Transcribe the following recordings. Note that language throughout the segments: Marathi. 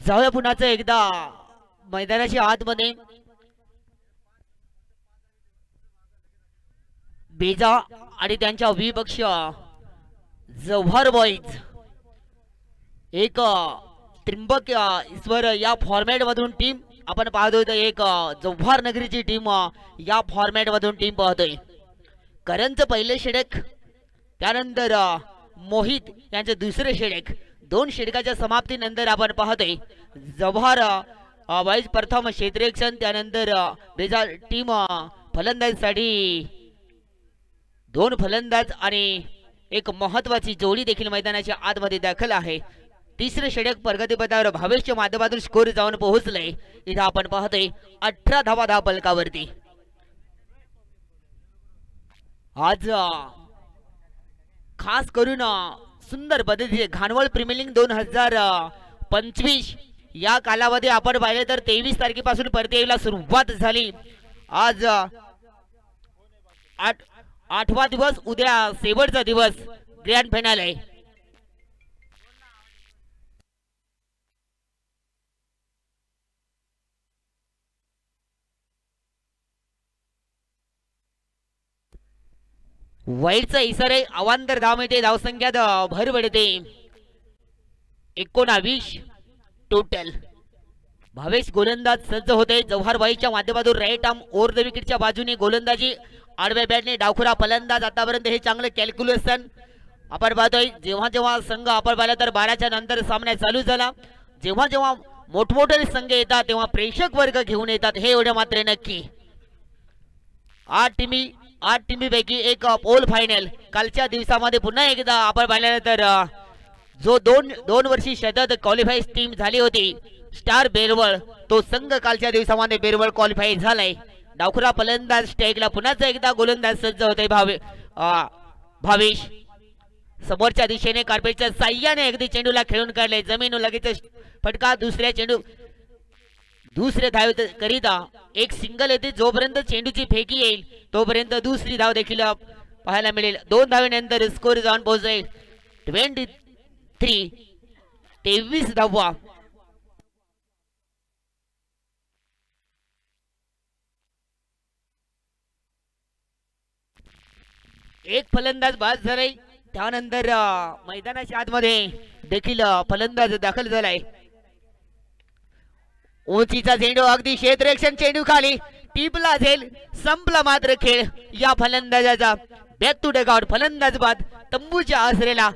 जाऊया पुन्हाच एकदा मैदानाच्या आतमध्ये. बेजा आणि त्यांच्या विपक्ष जव्हार बॉईज एक त्रिंबक ईश्वर या फॉर्मॅट मधून टीम आपण पाहतोय. एक जव्हार नगरीची टीम या फॉर्मॅट मधून टीम पाहतोय. करणचं पहिले षटक, त्यानंतर मोहित यांचे दुसरे षटक. 2 षटकाच्या समाप्तीनंतर आपण पाहतोय जव्हार बॉईज प्रथम क्षेत्ररक्षण, त्यानंतर बेजा टीम फलंदाजीसाठी 2 फलंदाज आणि एक महत्वाची जोडी देखील मैदानाच्या आतमध्ये दाखल आहे. तिसरे षटक प्रगतीपथावर भावेशच्या माध्यमातून स्कोर जाऊन पोहोचलंय. इथं आपण पाहतोय 18 धावा धाव फलकावरती. आज खास करून सुंदर पद्धतीने घाणवळ प्रीमियर लीग 2025 या कालावधी आपण पाहिले तर 23 तारखेपासून परतीला सुरुवात झाली. आज 8वा दिवस, उद्या शेवटचा दिवस, ग्रँड फायनल आहे. वाईटचा इशारा आहे. अवांतर धाव मिळते, धावसंख्यात भर पडते. 19 टोटल. भावेश गोलंदाज सज्ज होते. जव्हार बॉईजच्या माध्यमातून राईट आर्म ओव्हर द विकेटच्या बाजूने गोलंदाजी, आडव्या बॅटने डावखुरा फलंदाज. आतापर्यंत हे चांगलं कॅल्क्युलेशन आपण पाहतोय. जेव्हा जेव्हा संघ आपण पाहिला तर 12च्या नंतर सामना चालू झाला. जेव्हा जेव्हा मोठमोठे संघ येतात तेव्हा प्रेक्षक वर्ग घेऊन येतात, हे एवढं मात्र नक्की. 8 टीमीपैकी एक पोल फायनल. कालच्या दिवसामध्ये पुन्हा एकदा आपण पाहिलं तर जो दोन वर्षी शतक क्वालिफाय टीम झाली होती स्टार बेरवळ, तो संघ कालच्या दिवसामध्ये बेरवळ क्वालिफाय झालाय. डावखुरा फलंदाज स्ट्राईकला पुन्हा एकदा गोलंदाज सज्ज होते भावेश. समोरच्या दिशेने कार्पेटच्या साह्याने अगदी चेंडूला खेळून काढले. जमीन लगेच फटका. दुसऱ्या धाव करिता एक सिंगल येते. जोपर्यंत चेंडूची फेकी येईल तोपर्यंत दुसरी धाव देखील पाहायला मिळेल. 2 धावेनंतर स्कोर जाऊन पोहोचले 23 धावा. एक फलंदाज बाद झालाय. त्यानंतर मैदानाच्या आतमध्ये देखील फलंदाज दाखल झालाय. उंचीचा चेंडू अगदी क्षेत्ररक्षण, चेंडू खाली टिपला जाईल. संपला मात्र खेळ. या फलंदाजाचा बॅक टू डगआउट. फलंदाज बाद. तंबूच्या आसरेला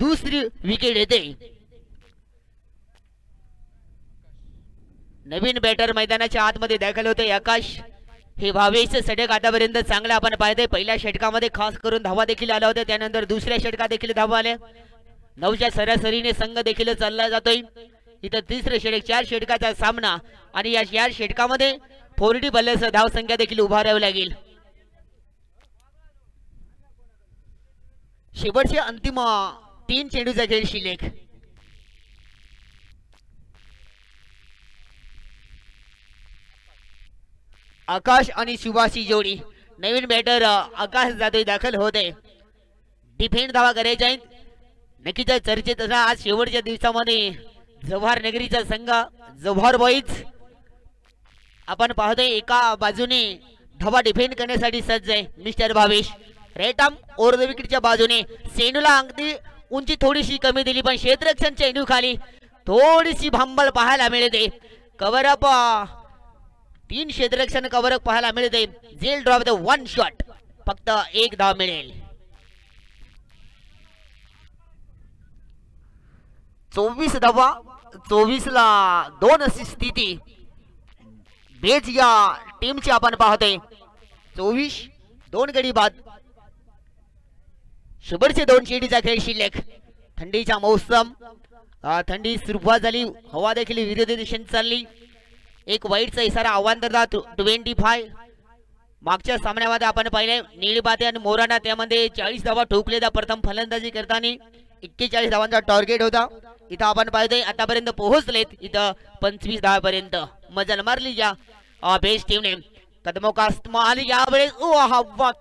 दुसरी विकेट येते. नवीन बॅटर मैदानाच्या आतमध्ये दाखल होते आकाश. हे भावेश षटक आतापर्यंत चांगला आपण पाहतोय. पहिल्या षटकामध्ये खास करून धावा देखील आल्या होत्या. त्यानंतर दुसऱ्या षटकात देखील धावा आल्या. 9च्या सरासरीने संघ देखील चालला जातोय. इथं तिसरे षटक, 4 षटकाचा सामना आणि या 4 षटकामध्ये 40 बल्लेस धावसंख्या देखील उभारावी लागेल. शेवटचे अंतिम 3 चेंडूचा खेळ शिल्लक. आकाश आणि सुभाषची जोडी. नवीन बॅटर आकाश जाधव दाखल होते. डिफेंड धावा करायच्या आहेत. नक्कीच चर्चेत असा आज शेवटच्या दिवसामध्ये जव्हार नगरीचा संघ जव्हार बॉईज आपण पाहतोय एका बाजूने धावा डिफेंड करण्यासाठी सज्ज आहे mister Bhavesh. Right arm over the विकेटच्या बाजूने चेंडूला अगदी उंची थोडीशी कमी दिली, पण क्षेत्ररक्षण चेंडू खाली थोडीशी भांबल पाहायला मिळते. कव्हरअप 3 क्षेत्ररक्षण कव्हरअप पाहायला मिळते. जेल ड्रॉप द 1 शॉट. फक्त 1 धाव मिळेल. 24 धावा, 24ला 2 अशी स्थिती बेज या टीमची आपण पाहतोय. 24 2 गडी बाद. शेवटचे 2 चेंडूचा खेळ शिल्लक. थंडीचा मौसम, थंडी सुरुवात झाली. हवा देखील विरोधी दिशेने चालली. एक वाईटचा इशारा अवांतरता 25. मागच्या सामन्यामध्ये आपण पाहिले निळबाते आणि मोराना त्यामध्ये 40 धावा ठोकले. प्रथम फलंदाजी करताना 41 धावांचा टार्गेट होता. इथं आपण पाहतोय आतापर्यंत पोहोचलेत इथं 25 धावापर्यंत. मजल मारली या बेस टीमने. कदमों का इस्तेमाल यावेळेस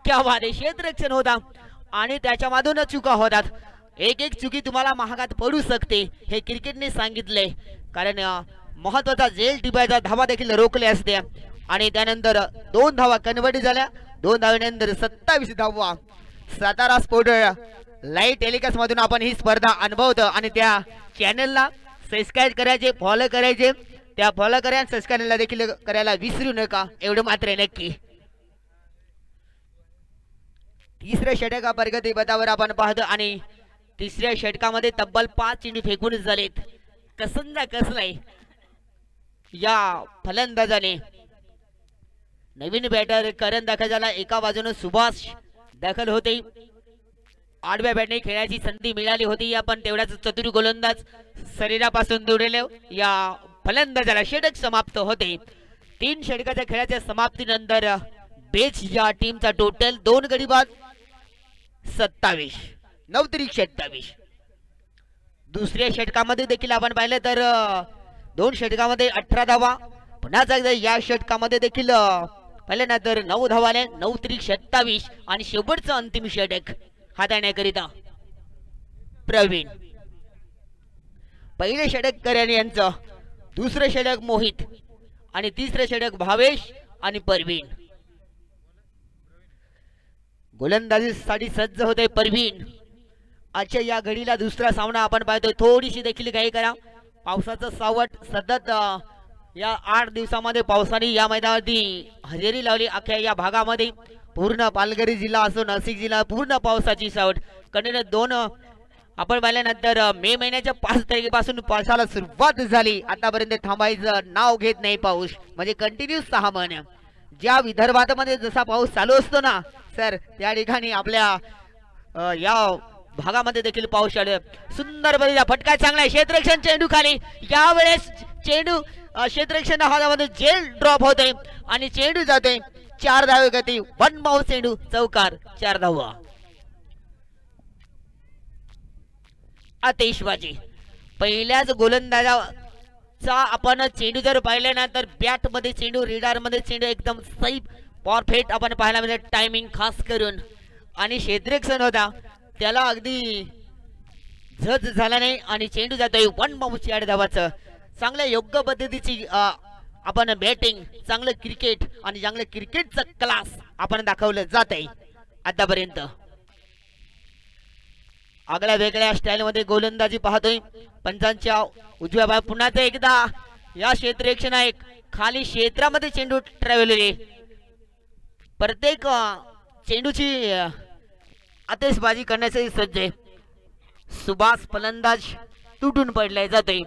क्या वादे क्षेत्ररक्षण होता आणि त्याच्यामधून चुका होतात. एक चुकी तुम्हाला महागात पडू शकते हे क्रिकेटने सांगितले. कारण महत्वाचा जेल टिपायचा धावा देखील रोखल्या असत्या आणि त्यानंतर 2 धावा कन्वर्ट झाल्या. 2 धावेनंतर 27 धावा. सातारा स्पोर्ट लाईव्ह टेलिकास्ट मधून आपण ही स्पर्धा अनुभवतो आणि त्या चॅनलला सबस्क्राईब करायचे, फॉलो करायचे. त्या फॉलो करा आणि सबस्क्राईबला देखील करायला विसरू नका, एवढं मात्र नक्की. तिसऱ्या षटका प्रगती पथावर आपण पाहतो आणि तिसऱ्या षटकामध्ये तब्बल 5 चेंडू फेकून झालेत. कसंजा कसलाय या फलंदाजाने. नवीन बॅटर करण दाखल झाला. एका बाजूने सुभाष दाखल होते. आडव्या बॅटने खेळण्याची संधी मिळाली होती, पण तेवढाच चतुर गोलंदाज शरीरापासून दुरेले या फलंदाजाला षटक समाप्त होते. 3 षटकाच्या खेळाच्या समाप्तीनंतर बेच या टीमचा टोटल 2 गडी बाद 27, 9-27. दुसऱ्या षटकामध्ये देखील आपण पाहिलं तर 2 षटकामध्ये 18 धावा. पुन्हा एकदा या षटकामध्ये देखील पाहिलं ना तर 9 धावाने 9-27 आणि शेवटचं अंतिम षटक हाताळण्याकरिता प्रवीण. पहिले षटक करण यांचं, दुसरं षटक मोहित आणि तिसरं षटक भावेश आणि परवीन. गोलंदाजीसाठी सज्ज होते परवीन. आजच्या या घडीला दुसरा सामना आपण पाहतोय. थोडीशी देखील काही करा. पावसाचं सावट सतत या 8 दिवसामध्ये पावसाने या मैदानावरती हजेरी लावली. अख्ख्या या भागामध्ये पूर्ण पालघर जिल्हा असो, नाशिक जिल्हा, पूर्ण पावसाची सावट. कंटिन्यू 2 आपण पाहिल्यानंतर मे महिन्याच्या 5 तारखेपासून पावसाला सुरुवात झाली. आतापर्यंत थांबायचं नाव घेत नाही पाऊस. म्हणजे कंटिन्यू 6 महिने. ज्या विदर्भामध्ये जसा पाऊस चालू असतो ना सर, त्या ठिकाणी आपल्या या भागामध्ये देखील पाऊस चालू. सुंदर बदला फटका चांगला आहे. क्षेत्ररक्षण चेंडू खाली. यावेळेस चेंडू क्षेत्ररक्षण हातामध्ये जेल ड्रॉप होते आणि चेंडू जाते. 4 धावे गती. 1 बाउंस चेंडू चौकार. 4 धावा. आतिषबाजी. पहिल्याच गोलंदाजाचा आपण चेंडू जर पाहिले ना तर बॅट मध्ये चेंडू, रेडार मध्ये चेंडू एकदम सही परफेक्ट आपण पाहायला म्हणजे टायमिंग खास करून. आणि क्षेत्ररक्षण होता त्याला अगदी झज झाला नाही आणि चेंडू जातोय 1 बाउंस 4 धावाचं. चांगल्या योग्य पद्धतीची आपण बॅटिंग, चांगलं क्रिकेट आणि चांगलं क्रिकेटचं क्लास आपण दाखवलं जात आहे आतापर्यंत. आगळ्या वेगळ्या स्टाईल मध्ये गोलंदाजी पाहतोय. पंचांच्या उजव्या बाजू पुन्हा एकदा या क्षेत्ररक्षण आहे. खाली क्षेत्रामध्ये चेंडू ट्रॅव्हल. प्रत्येक चेंडूची आतिषबाजी करण्यासाठी सज्ज आहे. सुभाष फलंदाज तुटून पडलाय जातोय.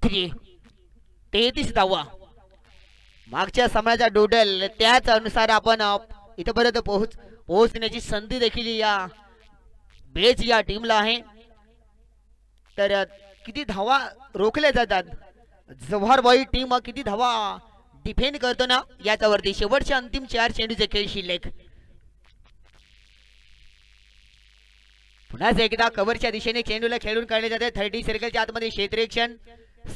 33 धावा. मागच्या सामन्याचा डोडल त्याच अनुसार आपण इथपर्यंत पोहोचण्याची संधी देखील या बेच या टीमला आहे. तर किती धावा रोखल्या जातात, जव्हारबाई टीम किती धावा डिफेंड करतो ना याच्यावरती. शेवटच्या अंतिम 4 चेंडूचे खेळ शिल्लक. पुन्हा एकदा कव्हरच्या दिशेने चेंडूला खेळून काढले जाते. 30 सर्कलच्या आतमध्ये क्षेत्ररक्षण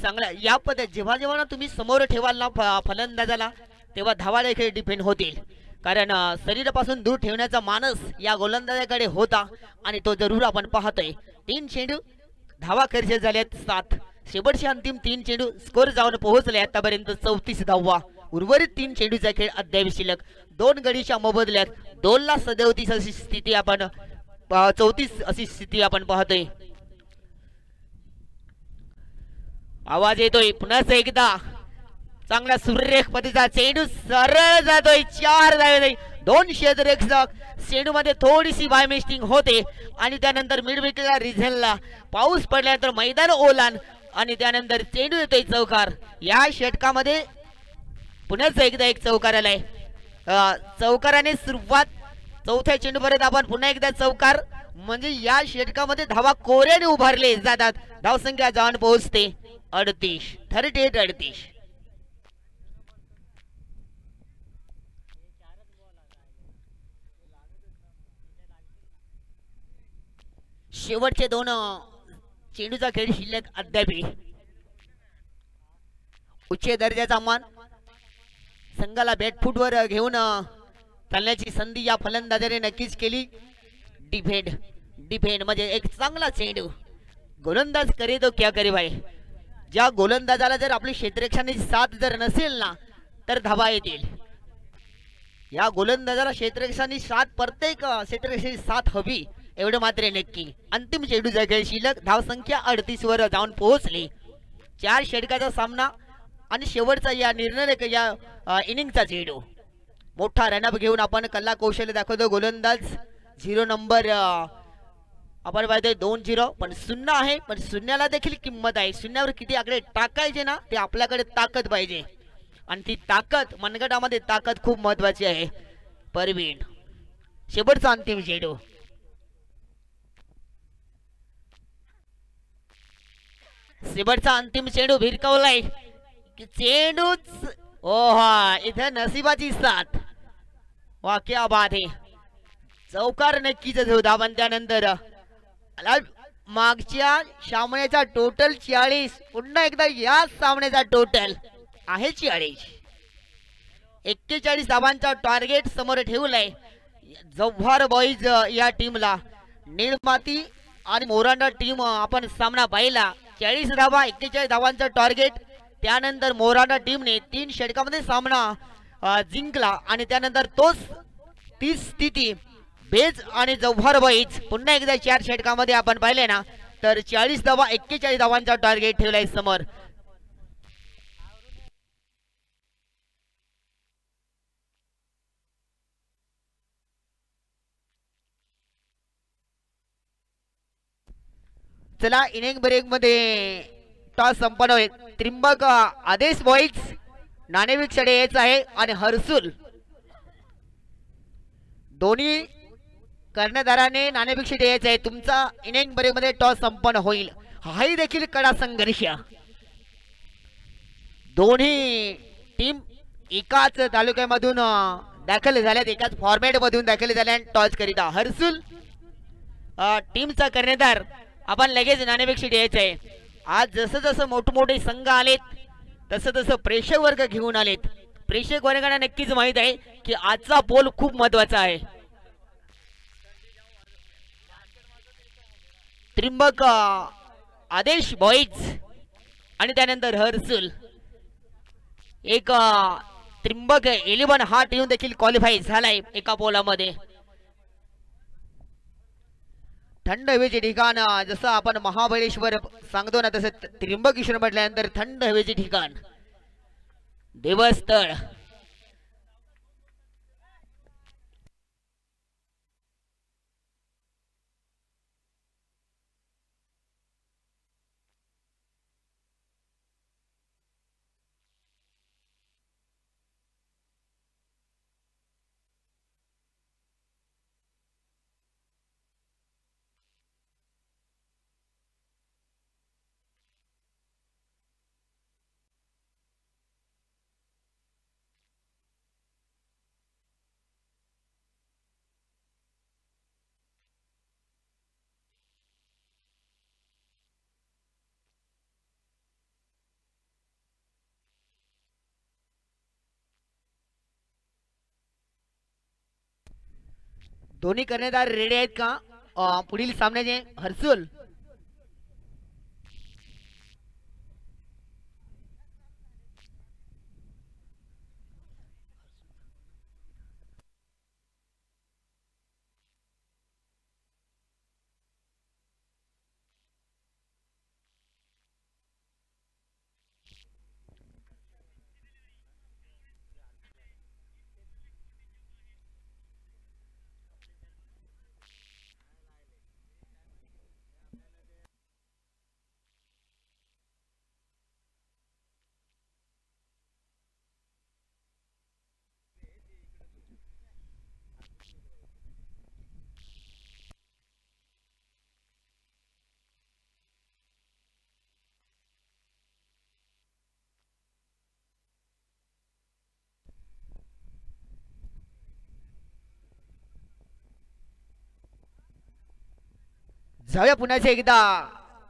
चांगला. या पद्धत जेव्हा जेव्हा तुम्ही समोर ठेवाल ना फलंदाजाला तेव्हा धावा देखील डिफेंड होतील. कारण शरीरापासून दूर ठेवण्याचा मानस या गोलंदाजाकडे होता आणि तो जरूर आपण पाहतोय. 3 चेंडू धावा खर्च झाल्यात 7. शेवटचे अंतिम 3 चेंडू स्कोर जाऊन पोहोचले आतापर्यंत 34 धावा. उर्वरित 3 चेंडूचा खेळ अद्याप शिल्लक. 2 गडीच्या मोबदल्यात 2ला 37 अशी स्थिती आपण 34 अशी स्थिती आपण पाहतोय. आवाज येतोय पुन्हा एकदा. चांगला सुरेख पद्धतीचा चेंडू सरळ जातोय. 4 धावे. 2 क्षेत्ररक्षक. चेंडू मध्ये थोडीशी बाय मिस्टिंग होते आणि त्यानंतर मिड विकेटला रिझनला पाऊस पडल्यानंतर मैदान ओलान आणि त्यानंतर चेंडू येतोय चौकार. या षटकामध्ये पुन्हा एकदा एक चौकार आलाय. चौकाराने सुरुवात. 4थ्या चेंडू पर्यंत आपण पुन्हा एकदा चौकार. म्हणजे या षटकामध्ये धावा कोऱ्याने उभारले जातात. धावसंख्या जाऊन पोहोचते 38. 38. शेवटचे 2 चेंडूचा खेळ शिल्लक अद्याप. उच्च दर्जाचा मान संघाला बॅटफूटवर घेऊन चालण्याची संधी या फलंदाजाने नक्कीच केली. डिफेंड डिफेंड म्हणजे एक चांगला चेंडू. गोलंदाज करे तो क्या करे भाई. ज्या गोलंदाजाला जर आपली क्षेत्ररक्षणाची साथ जर नसेल ना तर धावा येतील. या गोलंदाजाला क्षेत्ररक्षणाची साथ प्रत्येक क्षेत्ररक्षणाची साथ हवी एवढं मात्र नक्की. अंतिम चेंडू जागेल शिल्लक. धावसंख्या 38 वर जाऊन पोहोचली. 4 षटकाचा सामना आणि शेवटचा या निर्णायक या इनिंगचा चेंडू. मोठा रनअप घेऊन आपण कला कौशल्य दाखवतो गोलंदाज. 0 नंबर आपण पाहतोय 2-0 पण शून्य आहे. पण शून्याला देखील किंमत आहे. शून्यावर किती आकडे टाकायचे ना ते आपल्याकडे ताकद पाहिजे आणि ती ताकद मनगटामध्ये ताकद खूप महत्वाची आहे. परवीन शेवटचा अंतिम चेंडू. शेवटचा अंतिम चेंडू भिरकावलाय की चेंडूच. ओहा इथे नशिबाची साथ. वा क्या बात आहे. चौकार नक्कीच धावन. त्यानंतर मागच्या सामन्याचा टोटल 40. पुन्हा एकदा या सामन्याचा टोटल आहे 40. 41 धावांचा टार्गेट समोर ठेवलाय जव्हार बॉईज या टीमला. निळमाती आणि मोरांडा टीम आपण सामना पाहिला. 40 धावा 41 धावांचा टार्गेट. त्यानंतर मोरांडा टीमने 3 षटकामध्ये सामना जिंकला आणि त्यानंतर तोच तीच स्थिती बेज आणि जव्हार बॉईज पुन्हा एकदा 4 षटकामध्ये आपण पाहिले ना तर 40 धावा 41 धावांचा टार्गेट ठेवलाय समोर. चला इनिंग ब्रेक मध्ये टॉस संपन्न होईल. त्रिंबक आदेश बॉईज नाणेफेक साठी यायचं आहे आणि हर्सुल दोन्ही कर्णधाराने नाणेफेक साठी यायचं आहे. तुमचा इनिंग ब्रेक मध्ये टॉस संपन्न होईल. हाही देखील कडा संघर्ष. दोन्ही टीम एकाच तालुक्यामधून दाखल झाल्यात. एकाच फॉर्मॅट मधून दाखल झाल्या टॉस करिता. हर्सुल टीमचा कर्णधार आपण लगेच नाणेफेक साठी यायचं आहे. आज जसं जसं मोठमोठे संघ आलेत तसं तसं प्रेक्षक वर्ग घेऊन आलेत. प्रेक्षक वर्गांना नक्कीच माहित आहे की आजचा पोल खूप महत्वाचा आहे. त्रिंबक आदेश बॉईज आणि त्यानंतर हर्सुल. एक त्रिंबक 11 हा टीम देखील क्वालिफाय झालाय एका पोलामध्ये. थंड हवेचे ठिकाण जसं आपण महाबळेश्वर सांगतो ना तसं त्र्यंबकेश्वर म्हटल्यानंतर थंड हवेचे ठिकाण देवस्थळ. दोन्ही कर्णधार रेडी आहेत का पुढील सामन्याचे. हर्सुल जाऊया पुन्हा एकदा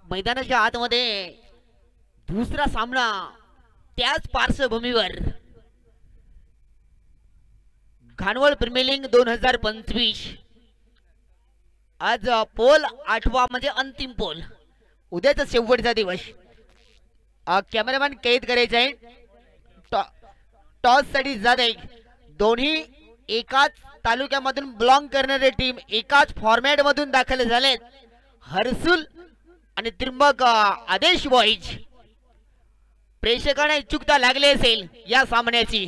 मैदानाच्या आतमध्ये. दुसरा सामना त्याच पार्श्वभूमीवर घाणवळ प्रीमियर लीग 2025 आज पोल 8वा म्हणजे अंतिम पोल, उद्याचा शेवटचा दिवस. कॅमेरामॅन कैद करायचा आहे. टॉस साठी जात आहे. दोन्ही एकाच तालुक्यामधून बिलॉंग करणारे टीम एकाच फॉर्मॅट मधून दाखल झालेत. हर्सुल आणि त्रिंबक आदेश बॉईज. प्रेक्षकांना इच्छुकता लागली असेल या सामन्याची,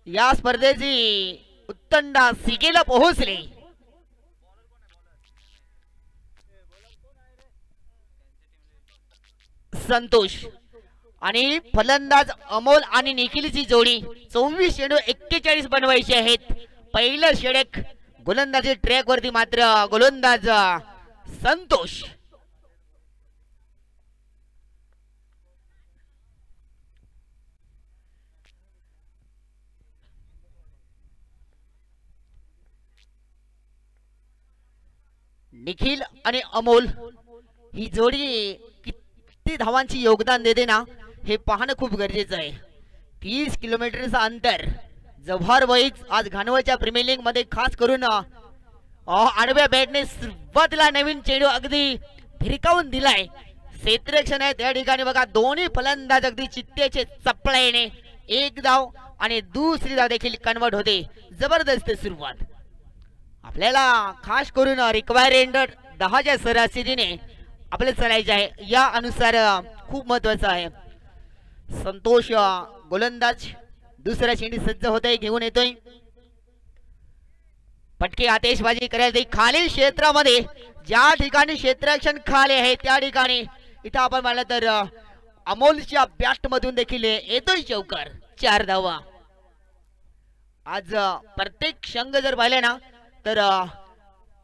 या स्पर्धेची उत्तंडा सीगेला पोहोचले. संतोष आणि फलंदाज अमोल आणि निखिलची जोडी 24 चेंडू 41 बनवायचे आहेत. पहिलं षटक गोलंदाजी ट्रॅक वरती, मात्र गोलंदाज संतोष. निखिल आणि अमोल ही जोडी किती धावांची योगदान देते ना, हे पाहणं खूप गरजेचं आहे. 30 किलोमीटरचं अंतर. जव्हार बॉईज आज घाणवळच्या प्रीमियर लीग मध्ये खास करून आडव्या बॅटने सुरुवातीला नवीन चेंडू अगदी भिरकावून दिलाय. क्षेत्ररक्षण आहे त्या ठिकाणी बघा, दोन्ही फलंदाज अगदी चित्त्याचे चपळाईने एक धाव आणि दुसरी धाव देखील कन्वर्ट होते. जबरदस्त सुरुवात. आपल्याला खास करून रिक्वायरमेंट 10च्या सरासरीने आपल्याला चालायचे आहे, या अनुसार खूप महत्वाचं आहे. संतोष गोलंदाज दुसरा चेंडू सज्ज होतोय, घेऊन येतोय. पटकी आतिषबाजी करायला खालील क्षेत्रामध्ये, ज्या ठिकाणी क्षेत्ररक्षण खाली आहे त्या ठिकाणी इथं आपण म्हणलं तर अमोलच्या बॅट मधून देखील येतोय चौकार. 4 धावा. आज प्रत्येक संघ जर पाहिला ना तर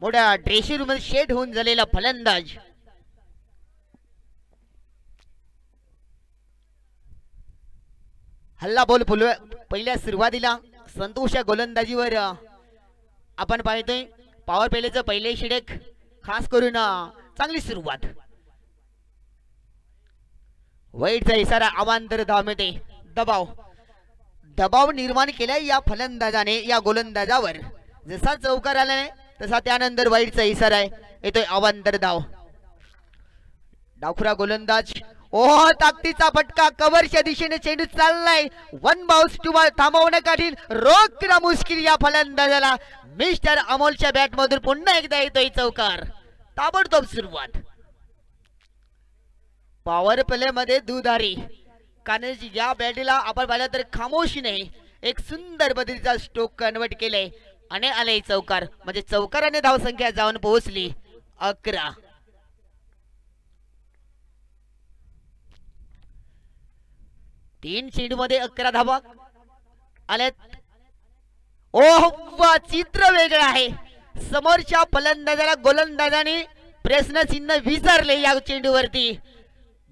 मोठ्या ड्रेसिंग रूम मध्ये शेड होऊन झालेला फलंदाज. हल्ला बॉल पहिल्या सुरुवातीला संतोषच्या गोलंदाजीवर आपण पाहतोय. पॉवर प्लेचं पहिले षटक खास करून चांगली सुरुवात. वाईटचा इशारा, अवांतर धाव मिळते. दबाव निर्माण केला या फलंदाजाने या गोलंदाजावर. जसा चौकार आला नाही तसा त्यानंतर वाईटचा इशारा आहे, येतोय अवांतर धाव. डावखुरा गोलंदाज. ओह, ताकदीचा फटका. कव्हरच्या दिशेने चेंडू चाललाय. 1 बाउन्स तुम्हाला थांबवणं कठीण. रोखणं मुश्किल या फलंदाजाला. मिस्टर अमोलच्या बॅट मधून पुन्हा एकदा येतोय चौकार. ताबडतोब सुरुवात. पॉवर प्ले मध्ये दुधारी, कारण या बॅटीला आपण पाहिलं तर खामोशीने एक सुंदर पद्धतीचा स्ट्रोक कन्वर्ट केलाय आणि आले चौकार. म्हणजे चौकाराने धावसंख्या जाऊन पोहोचली 11. तीन चेंडू मध्ये 11 धावा आल्यात. ओह, चित्र वेगळं आहे. समोरच्या फलंदाजाला गोलंदाजाने प्रश्नचिन्ह विचारले या चेंडूवरती.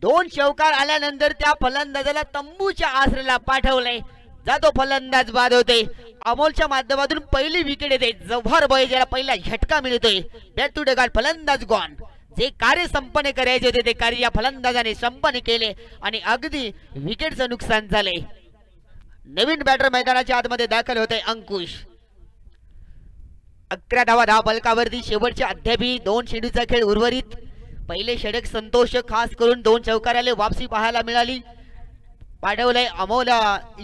2 चौकार आल्यानंतर त्या फलंदाजाला तंबूच्या आसऱ्याला पाठवले. जातो फलंदाज बाद होते. अमोलच्या माध्यमातून पहिली विकेट येते. जव्हार बॉईजला पहिला झटका मिळतोय. बॅट टू डगार, फलंदाज गॉन. जे कार्य संपन्न करायचे होते ते कार्य या फलंदाजाने संपन्न केले आणि अगदी विकेटचं नुकसान झाले. नवीन बॅटर मैदानाच्या आतमध्ये दाखल होते अंकुश. 11 धावा धाव फलकावरती. शेवटच्या अद्यापही 2 चेंडूचा खेळ उर्वरित. पहिले षटक संतोष, खास करून 2 चौकार आले. वापसी पाहायला मिळाली. पाठवलंय अमोल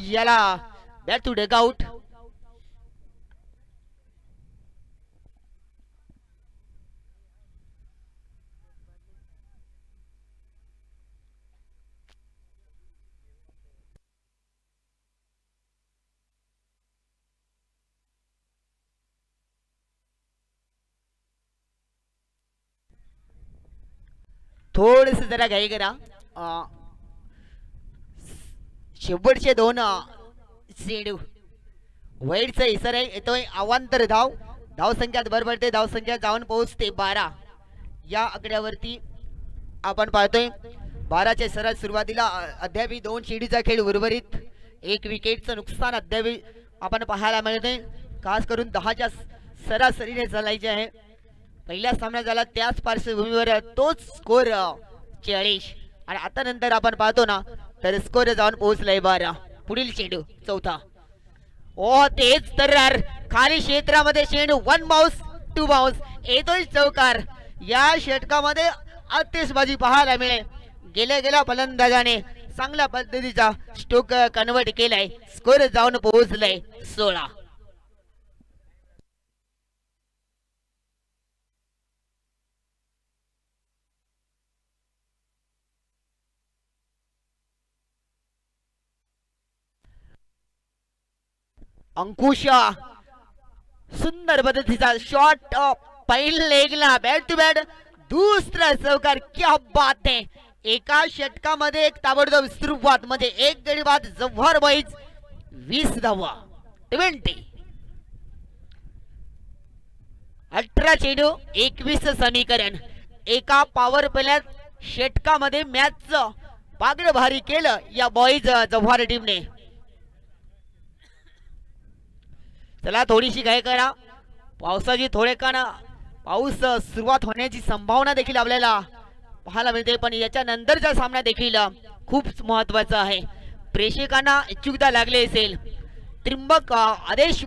याला बॅट टू डगआउट. थोडस जरा घाई करा. शेवटचे 2 चेंडू. वाईटचा इशारा येतोय अवांतर धाव. धावसंख्या बरोबरते. धावसंख्या जाऊन पोहोचते 12. या आकड्यावरती आपण पाहतोय 12च्या सरास सुरुवातीला अद्याप 2 चेंडूचा खेळ उर्वरित. 1 विकेटचं नुकसान अद्याप आपण पाहायला मिळते. खास करून 10च्या सरासरीने चालायचे आहे. पहिला सामना झाला त्याच पार्श्वभूमीवर तोच स्कोर 40 आणि आता नंतर आपण पाहतो ना तर स्कोर जाऊन पोहोचलाय 12. पुढील चेंडू चौथा. ओ, तेच तर खाली क्षेत्रामध्ये चेंडू 1 बाउन्स टू बाउन्स येतोय चौकार. या षटकामध्ये आतिषबाजी पाहायला मिळेल. गेल्या फलंदाजाने चांगल्या पद्धतीचा स्ट्रोक कन्वर्ट केलाय. स्कोर जाऊन पोहोचलाय 16. अंकुश सुंदर पद्धतीचा शॉट पहिल्या लेगला बॅट टू बॅट दुसरा चौकार. क्या बात आहे. एका षटकामध्ये एक ताबडतोब सुरुवात म्हणजे एक गडी बाद. जव्हार बॉईज 20 धावा 20. 18 चेंडू 21 समीकरण. एका पॉवर प्लेत षटकामध्ये मॅचचं पागड भारी केलं या बॉईज जव्हार टीमने. चला थोडीशी घाई करा. पावसाची थोडे काना पाऊस सुरुवात होण्याची संभावना देखील आपल्याला पाहायला मिळते. पण याच्या नंतरचा सामना देखील खूप महत्वाचा आहे. प्रेक्षकांना इच्छुकता लागली असेल. त्रिंबक आदेश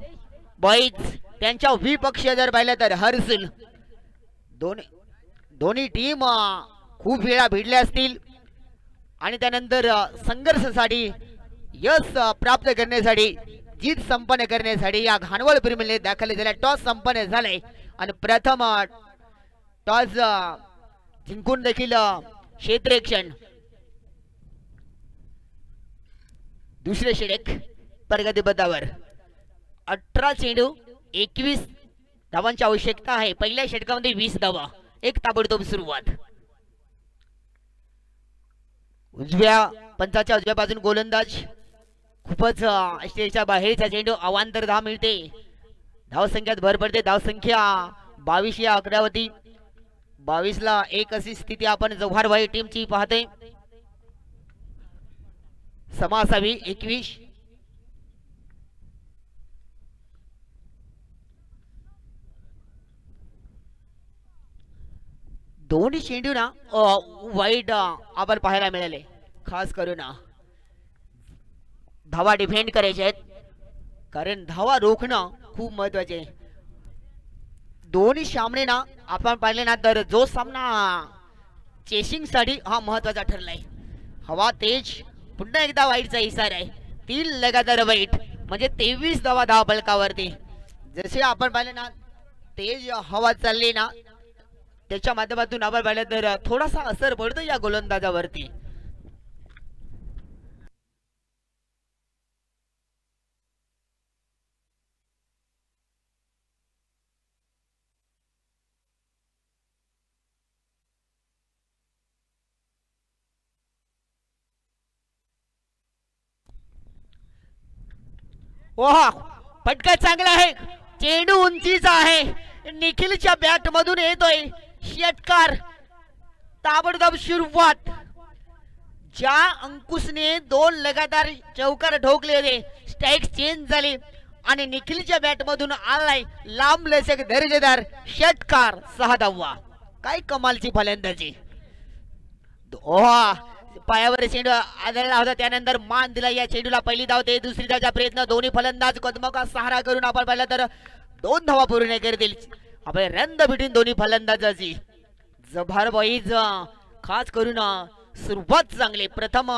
बॉईज त्यांच्या विपक्ष जर पाहिलं तर हर्षल दोन्ही टीम खूप वेळा भिडल्या असतील आणि त्यानंतर संघर्षासाठी यश प्राप्त करण्यासाठी जीत संपन्न करण्यासाठी या घाणवळ प्रीमियर दाखल झाल्या. टॉस संपन्न झालाय आणि प्रथम टॉस जिंकून देखील क्षेत्ररक्षण दुसरे षटक प्रगती पथावर. 18 चेंडू 21 धावांची आवश्यकता आहे. पहिल्या षटकामध्ये 20 धावा. एक ताबडतोब सुरुवात. पंचाच्या उजव्या बाजून गोलंदाज खूपच स्टेजच्या बाहेरचा चेंडू. अवांतर धाव मिळते. धावसंख्यात भर पडते. धावसंख्या 22 या आकड्यावरती. 22 ला 1 अशी स्थिती आपण जव्हारबाई टीमची पाहते. समासावी 21. दोन्ही चेंडू ना वाईट आपण पाहायला मिळाले. खास करून धावा डिफेंड करायचे आहेत कारण धावा रोखणं खूप महत्वाचे आहे. दोन्ही सामने ना आपण पाहिले ना तर जो सामना चेसिंग साठी हा महत्वाचा ठरलाय. हवा तेज पुन्हा एकदा वाईटचा इशारा आहे. 3 लगातार वाईट म्हणजे 23 धावा धाव फलकावरती. जसे आपण पाहिले ना तेज हवा चालली ना त्याच्या माध्यमातून आपण पाहिलं तर थोडासा असर पडतो या गोलंदाजावरती. ओहा फटका चांगला आहे. चेंडू उंचीचा आहे. निखिलच्या बॅट मधून येतोय षटकार. ताबडतोब सुरुवात. ज्या अंकुशने 2 लगातार चौकार ठोकले होते स्ट्राइक चेंज झाली आणि निखिलच्या बॅट मधून आलाय लांब लचक दर्जेदार षटकार. 6 धावा. काय कमालची फलंदाजी. ओहा पायावर चेंडू आदळला होता त्यानंतर मान दिला या चेंडूला. पहिली धाव ते दुसरी धावचा प्रयत्न. दोन्ही फलंदाज कदमाचा सहारा करून आपण पाहिलं तर 2 धावा पूर्ण करतील. आपण रंद भेटून दोन्ही फलंदाजाची. जव्हार बॉईज खास करून सुरुवात चांगली. प्रथम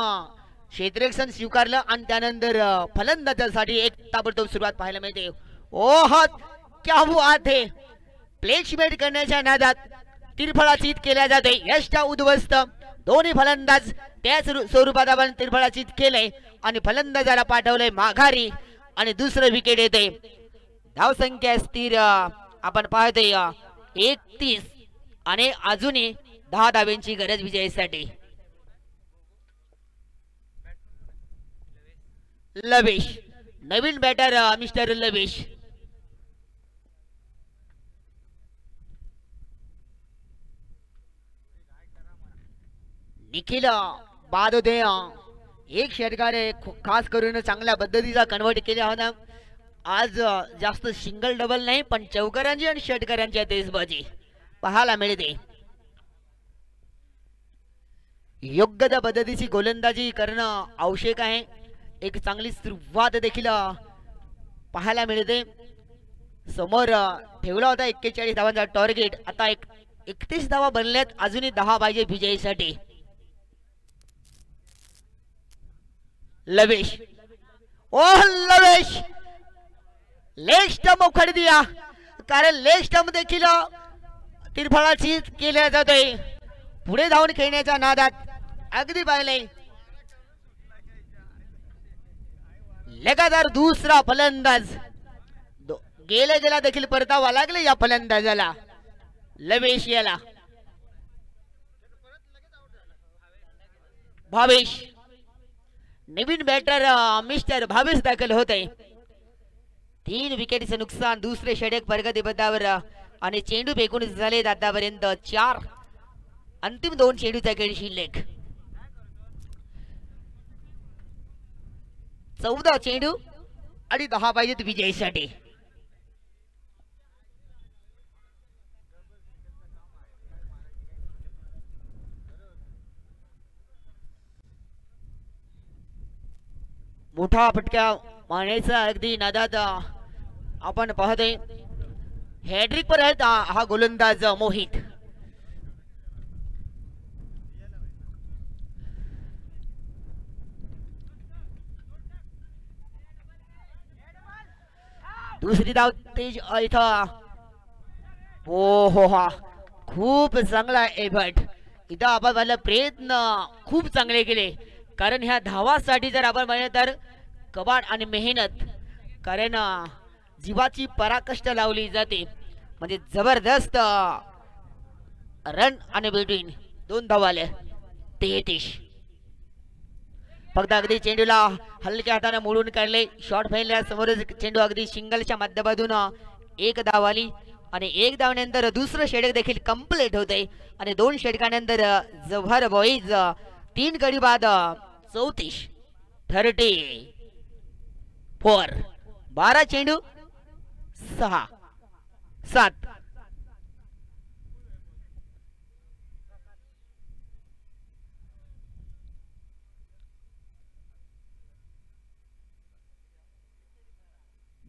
क्षेत्ररक्षण स्वीकारलं आणि त्यानंतर फलंदाजासाठी एक ताबडतोब सुरुवात पाहायला मिळते. ओह क्या बात है. प्लेसमेंट करण्याच्या नादात तिरफळाचीत केल्या जाते. यशच्या उद्ध्वस्त. दोन्ही फलंदाज त्याच स्वरूपात आपण तिरफळाचीत केलंय आणि फलंदाजाला पाठवलंय माघारी आणि दुसरं विकेट येते. धावसंख्या स्थिर आपण पाहतोय 31 आणि अजूनही 10 धावांची गरज विजयासाठी. लवेश नवीन बॅटर मिस्टर लवेश. निखिल बाद होते. एक षटकारे खास करून चांगल्या पद्धतीचा कन्वर्ट केला होता. आज जास्त सिंगल डबल नाही पण चौकारांची आणि षटकारांची तेजबाजी पाहायला मिळते. योग्य त्या पद्धतीची गोलंदाजी करणं आवश्यक आहे. एक चांगली सुरुवात देखील पाहायला मिळते. समोर ठेवला होता 41 धावांचा टार्गेट. आता 31 धावा बनल्यात, अजूनही 10 पाहिजे विजयीसाठी. लवेश, ओ लवेश लेग स्टंप उखड दिया, कारण लेग स्टंप देखील तिरफळाची केल्या जातोय. पुढे धावून खेळण्याच्या नादात अगदी पाहिले. लगातार दुसरा फलंदाज गेला देखील परतावा लागले या फलंदाजाला, लवेश याला. भावेश, नवीन बॅटर मिस्टर भावेश दाखल होते. 3 विकेटचं नुकसान, दुसरे षटक प्रगती पथावर आणि चेंडू फेकून झाले आतापर्यंत 4. अंतिम 2 चेंडूचा खेळ शिल्लक. 14 चेंडू आणि 10 पाहिजेत विजयीसाठी. मोठा फटका मारण्याचा अगदी नादात आपण पाहतोय. हॅट्रिक पर आहेत हा गोलंदाज मोहित. दुसरी धाव तेज इथं. हो हो हा खूप चांगला एफर्ट इथं आपण पाहिलं. प्रयत्न खूप चांगले केले, कारण ह्या धावासाठी जर आपण पाहिलं तर कबाड आणि मेहनत, कारण जीवाची पराकष्ट लावली जाते. म्हणजे जबरदस्त रन आणि बिटवीन 2 धावा आल्या. 33. फक्त अगदी चेंडूला हलक्या हाताने मोडून काढले. शॉर्ट फाईनला समोरच चेंडू अगदी सिंगलच्या माध्यमातून 1 धाव आली आणि 1 धावनंतर दुसरं षटक देखील कंप्लीट होते आणि 2 षटकानंतर जव्हार बॉईज 3 गडी बाद 34 34. 12 चेंडू 6 7.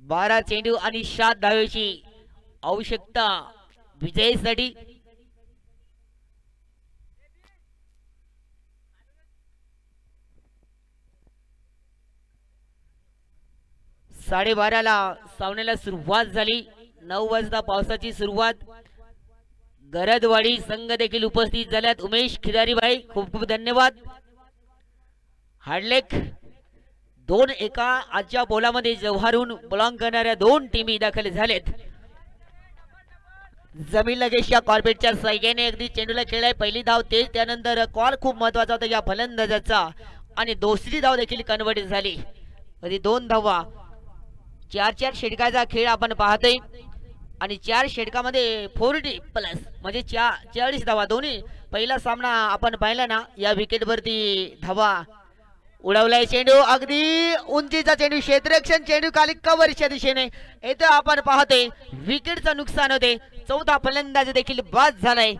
बारा चेंडू आणि 7 धावेची आवश्यकता विजयासाठी. साडेबाराला सामन्याला सुरुवात झाली. 9 वाजता पावसाची सुरुवात. गरजवाडी संघ देखील उपस्थित झाल्यात. उमेश खिदारी भाई खूप खूप धन्यवाद. हार्डलेक 2 एका आजच्या बोलामध्ये जव्हारून बिलॉंग करणाऱ्या 2 टीमी दाखल झालेत. जमीन लगेचच्या कॉर्पेटच्या साह्याने अगदी चेंडूला खेळलाय. पहिली धाव तेज, त्यानंतर कॉल खूप महत्वाचा होता या फलंदाजाचा आणि दुसरी धाव देखील कन्वर्ट झाली. 2 धावा. 4 षटकाचा खेळ आपण पाहतोय आणि 4 षटकामध्ये 40+ म्हणजे 40 धावा. दोन्ही पहिला सामना आपण पाहिला ना, या विकेटवरती धावा उडवलाय. चेंडू अगदी उंचीचा चेंडू, क्षेत्ररक्षण चेंडू खाली कव्हरच्या दिशेने इथे आपण पाहतोय. विकेटचं नुकसान होते. 4था फलंदाज देखील बाद झालाय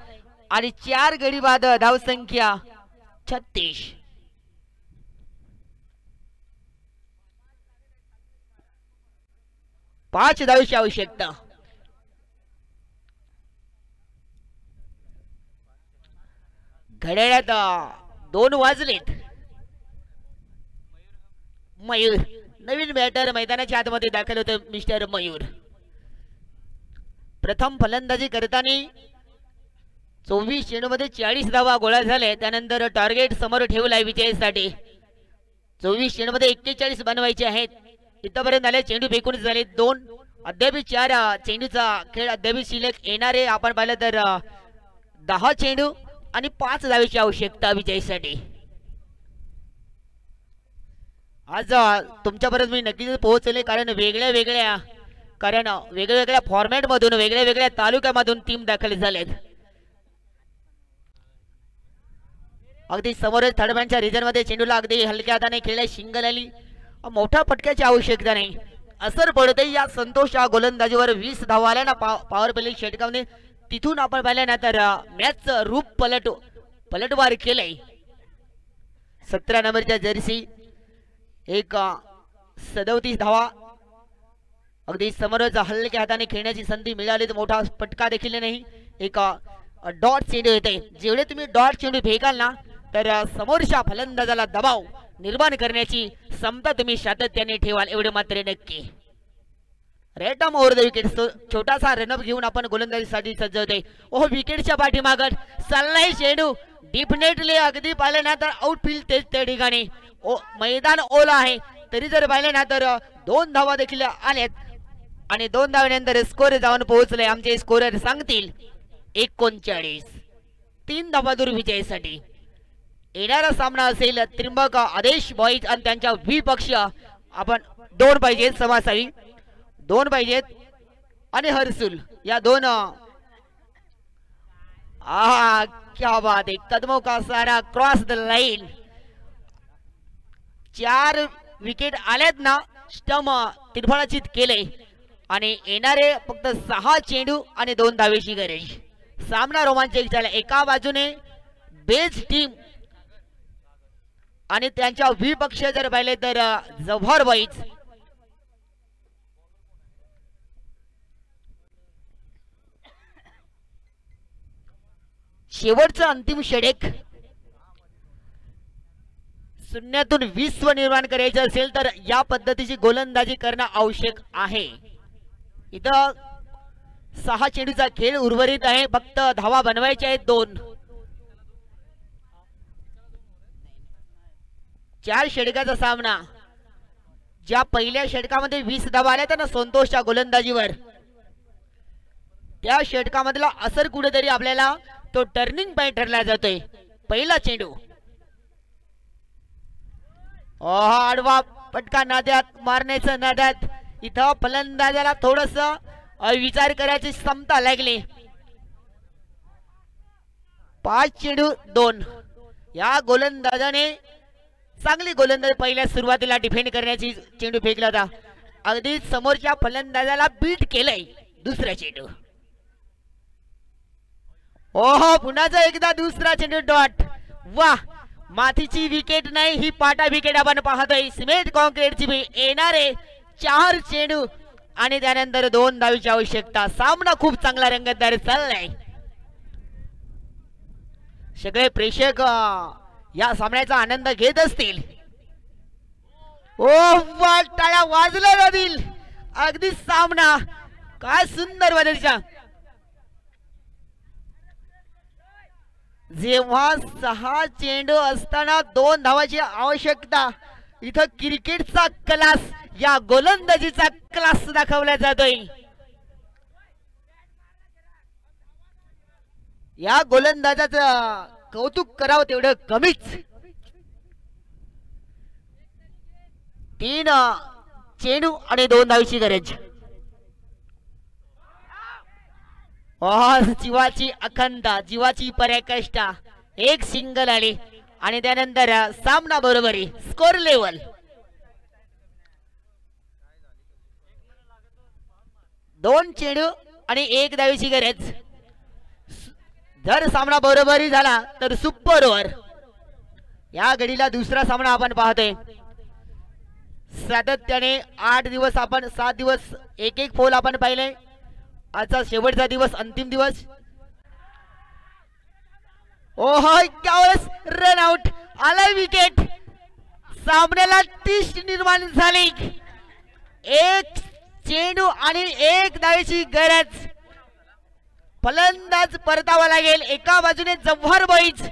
आणि 4 गडी बाद. धावसंख्या 36. 5 धावेची आवश्यकता. घड्याळात 2 वाजलेत. मयूर नवीन बॅटर मैदानाच्या आतमध्ये दाखल होते. मिस्टर मयूर प्रथम फलंदाजी करताना 24 चेंडूमध्ये 40 धावा गोळा झाले. त्यानंतर टार्गेट समोर ठेवलाय विजयासाठी. 24 चेंडूमध्ये 41 बनवायचे आहेत. इथपर्यंत आले. चेंडू फेकून झाले 2. अद्याप 4 चेंडूचा खेळ अद्याप शिल्लक. येणारे आपण पाहिलं तर 10 चेंडू आणि 5 धावेची आवश्यकता विजयासाठी. आज तुमच्यापर्यंत मी नक्कीच पोहोचले, कारण वेगळ्या फॉर्मॅट मधून वेगळ्या तालुक्यामधून टीम दाखल झालेत. अगदी समोरच थर्ड मॅनच्या रिजन मध्ये चेंडूला अगदी हलक्या हाताने खेळल्या. सिंगल आली. मोठ्या फटक्याची आवश्यकता नाही. असर पडते या संतोष या गोलंदाजीवर. 20 धावा आल्या ना पॉवर प्ले षटकामध्ये. तिथून आपण पाहिलं ना तर मॅचचं रूप पलटवार केलंय. 17 नंबरच्या जर्सी 37 धावा अगदी समोरच हलक्या हाताने खेळण्याची संधी मिळाली तर मोठा फटका देखील नाही. एक डॉट चेंडू येते. जेवढे तुम्ही डॉट चेंडू फेकाल ना तर समोरच्या फलंदाजाला दबाव निर्माण करण्याची क्षमता तुम्ही सातत्याने ठेवाल एवढे मात्र नक्की. Rate on over the wicket. छोटासा रनअप घेऊन आपण गोलंदाजीसाठी सज्ज होते. ओह विकेटच्या पाठीमागत चाललाय चेंडू डिफिनेटली अगदी पाहिलं ना तर आउटफील्ड तेच त्या ठिकाणी मैदान ओला आहे तरी जर पाहिलं ना तर 2 धावा देखील आल्यात आणि 2 धावांनंतर स्कोर जाऊन पोहोचले. आमचे स्कोरर सांगतील 39. 3 धावा दूर विजयासाठी. येणारा सामना असेल त्रिंबक आदेश बॉईज आणि त्यांच्या विपक्ष. आपण 2 पाहिजेत समासावी 2 पाहिजेत आणि हर्सुल या 2. क्या बात है. कदमों का सारा क्रॉस द लाइन. 4 विकेट आल्यात ना स्टम तिरफळाचित केले आणि येणारे फक्त 6 चेंडू आणि 2 धावेची गरज. सामना रोमांचक झाला. एका बाजूने बेज टीम आणि त्यांच्या विपक्ष जर पाहिले तर जव्हार बॉईज. शेवटचं अंतिम षटक. शून्यातून विश्व निर्माण करायचं असेल तर या पद्धतीची गोलंदाजी करणं आवश्यक आहे. इथं 6 चेंडूचा खेळ उर्वरित आहे. फक्त धावा बनवायच्या आहेत 2. 4 षटकाचा सामना. ज्या पहिल्या षटकामध्ये 20 धावा आल्या ना संतोषच्या गोलंदाजीवर त्या षटकामधला असर कुठेतरी आपल्याला तो टर्निंग पॉइंट ठरला जातोय. पहिला चेंडू आडवा पटका नाद्यात मारण्याचं नाद्यात इथं फलंदाजाला थोडस विचार करायची क्षमता लागली. 5 चेंडू 2. या गोलंदाजाने चांगली गोलंदाजी पहिल्या सुरुवातीला डिफेंड करण्याची चेंडू फेकला होता. अगदी समोरच्या फलंदाजाला बीट केलंय. दुसरा चेंडू. ओहो पुन्हा एकदा दुसरा चेंडू डॉट. वाह मातीची विकेट नाही ही पाटा विकेट आपण पाहतोय. सिमेंट कॉन्क्रीटची येणारे 4 चेंडू आणि त्यानंतर 2 धावीची आवश्यकता. सामना खूप चांगला रंगतदार चाललाय. सगळे प्रेक्षक या सामन्याचा आनंद घेत असतील. ओ वा टाळ्या वाजल्या जातील. अगदी सामना काय सुंदर बदलच्या. जेव्हा 6 चेंडू असताना 2 धावाची आवश्यकता. इथं क्रिकेटचा क्लास या गोलंदाजीचा क्लास दाखवला जातोय. या गोलंदाजाचं कौतुक करावं तेवढं कमीच. 3 चेंडू आणि 2 धावीची गरज. जीवाची अखंडता जीवाची पराकाष्ठा. एक सिंगल आली आणि त्यानंतर सामना बरोबरी. स्कोर लेवल 2 चेंडू आणि 1 धावीची गरज. जर सामना बरोबरी झाला तर सुपर ओव्हर. या घडीला दुसरा सामना आपण पाहतोय. सातत्याने 8 दिवस आपण 7 दिवस एक फोल आपण पाहिले. आजचा शेवटचा दिवस अंतिम दिवस. ओहो त्यावेळेस रन आउट आलाय विकेट. सामन्याला 30 निर्माण झाली. 1 चेंडू आणि 1 धावेची गरज. फलंदाज परतावा लागेल. एका बाजूने जव्हार बॉईज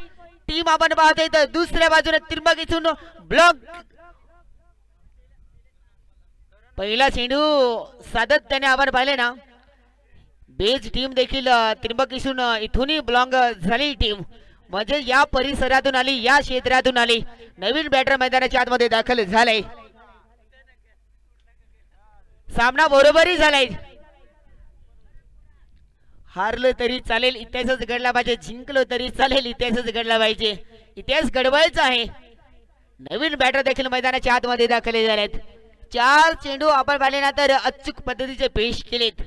टीम आपण पाहतोय तर दुसऱ्या बाजूने त्रिंबक इथून ब्लॉक. पहिला चेंडू सातत्याने आपण पाहिले ना बेज टीम देखील त्रिंबक इथूनही ब्लॉक झाली टीम. म्हणजे या परिसरातून आली या क्षेत्रातून आली. नवीन बॅटर मैदानाच्या आतमध्ये दाखल झालाय. सामना बरोबरी झालाय. हारलो तरी चालेल इतिहासच घडला पाहिजे. जिंकलो तरी चालेल इतिहासच घडला पाहिजे. इतिहास घडवायचा आहे. नवीन बॅटर देखील मैदानाच्या आतमध्ये दाखल झालेत. 4 चेंडू आपण पाहिले ना तर अचूक पद्धतीचे पेश केलेत.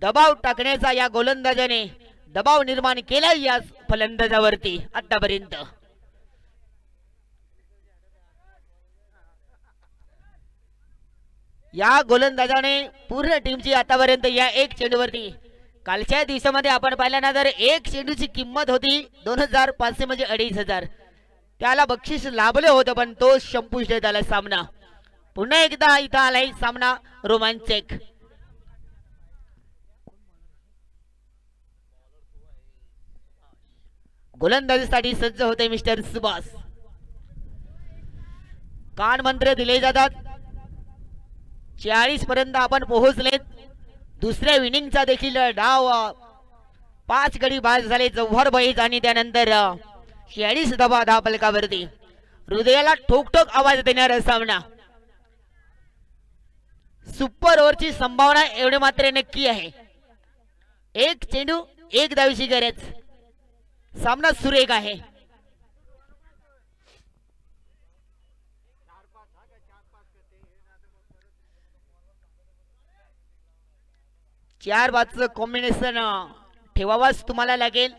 दबाव टाकण्याचा या गोलंदाजाने दबाव निर्माण केला या फलंदाजावरती आतापर्यंत. या गोलंदाजाने पूर्ण टीमची आतापर्यंत या एक चेंडूवरती कालच्या दिवसामध्ये आपण पाहिलं ना तर एक चेंडूची किंमत होती 2500 म्हणजे 2500 त्याला बक्षीस लाभले होतं पण तो संपुष्टात आला सामना पुन्हा एकदा इथं आलाय सामना रोमांचक गोलंदाजीसाठी सज्ज होते मिस्टर सुभाष कान मंत्र दिले जातात 40 पर्यंत आपण पोहोचलेत दुसऱ्या इनिंगचा देखील डाव 5 गडी बाद झाले जव्हार बैज आणि त्यानंतर 46 धावा धावफलकावरती हृदयाला ठोकठोक आवाज देणारा सामना सुपर ओव्हरची संभावना एवढे मात्र नक्की आहे एक चेंडू एक धावीची गरज सामना सुरेख आहे चार बाजूचं कॉम्बिनेशन ठेवावाच तुम्हाला लागेल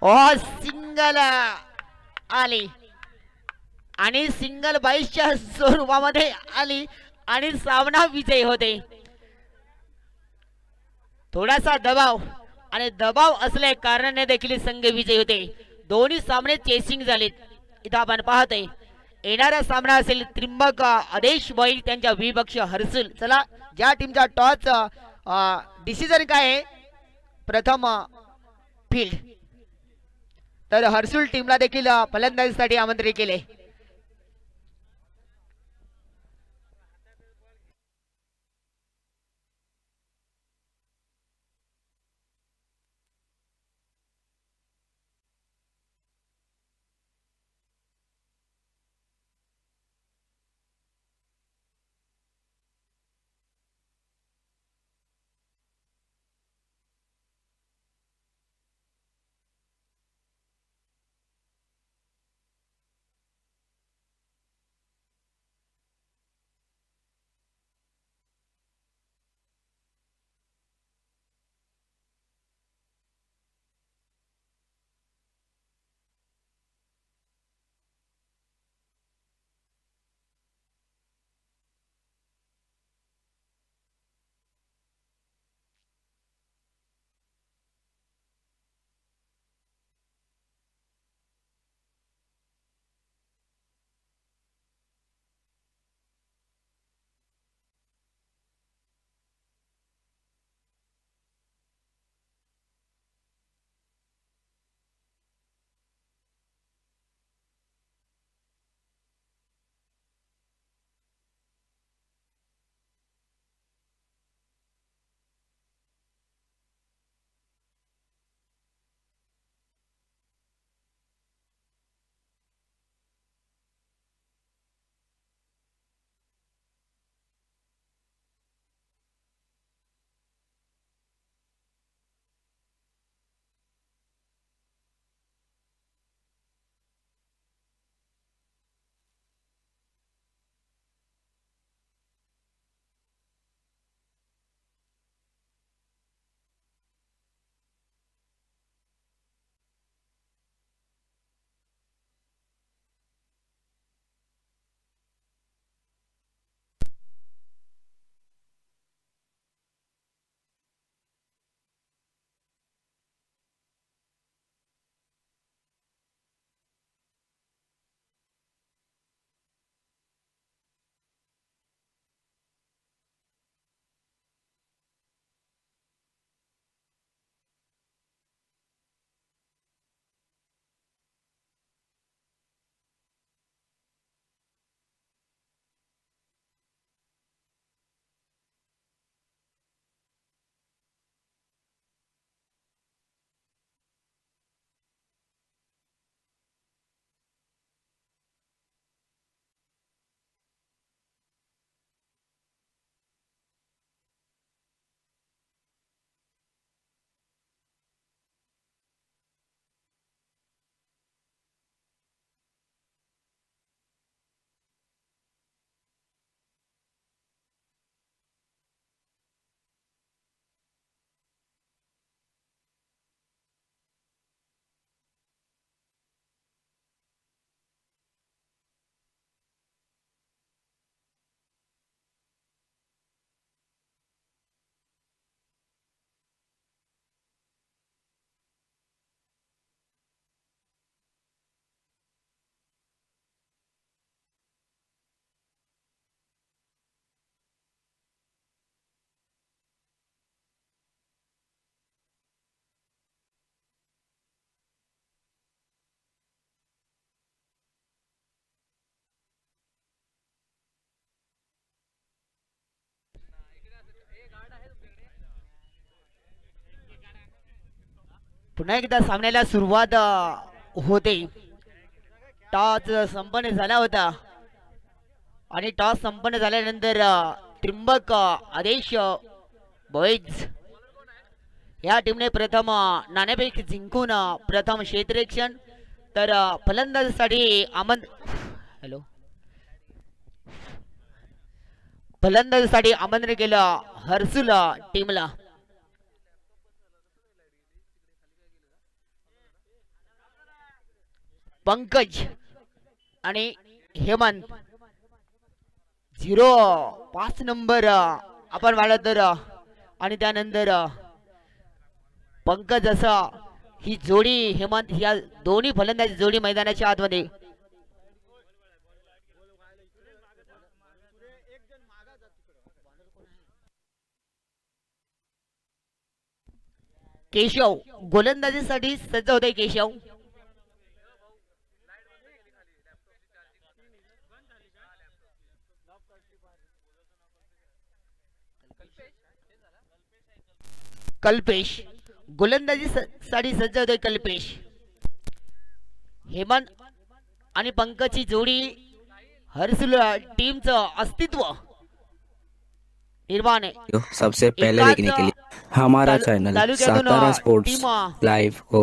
सिंगल आली आणि सिंगल 22च्या स्वरूपामध्ये आली आणि सामना विजयी होते थोडासा दबाव आणि दबाव असल्या कारणाने देखील संघ विजयी होते दोन्ही सामने चेसिंग झालेत इथं आपण पाहतोय येणारा सामना असेल त्रिंबक आदेश बैल त्यांच्या विपक्ष हर्सुल चला ज्या टीमचा टॉस डिसिजन काय आहे प्रथम फील्ड तर हर्सुल टीमला देखील फलंदाजीसाठी आमंत्रित केले पुन्हा एकदा सामन्याला सुरुवात होते. टॉस संपन्न झाला होता आणि टॉस संपन्न झाल्यानंतर त्रिंबक आदेश बॉईज या टीमने प्रथम नाणेफेक जिंकून प्रथम क्षेत्ररक्षण तर फलंदाजीसाठी फलंदाजीसाठी आमंत्रण केलं हर्सुल टीमला. पंकज आणि हेमंत 05 नंबर आपण वाढत तर आणि त्यानंतर पंकज असा ही जोडी हेमंत या दोन्ही फलंदाजी जोडी मैदानाच्या आतमध्ये. केशव गोलंदाजीसाठी सज्ज होते. केशव कल्पेश गोलंदाजी साठी सज्ज होते. कल्पेश हेमंत आणि पंकजची जोडी हर्सुल टीमचं अस्तित्व निर्माण है. सबसे पहले देखने के लिए हमारा चैनल सातारा स्पोर्ट्स लाइव को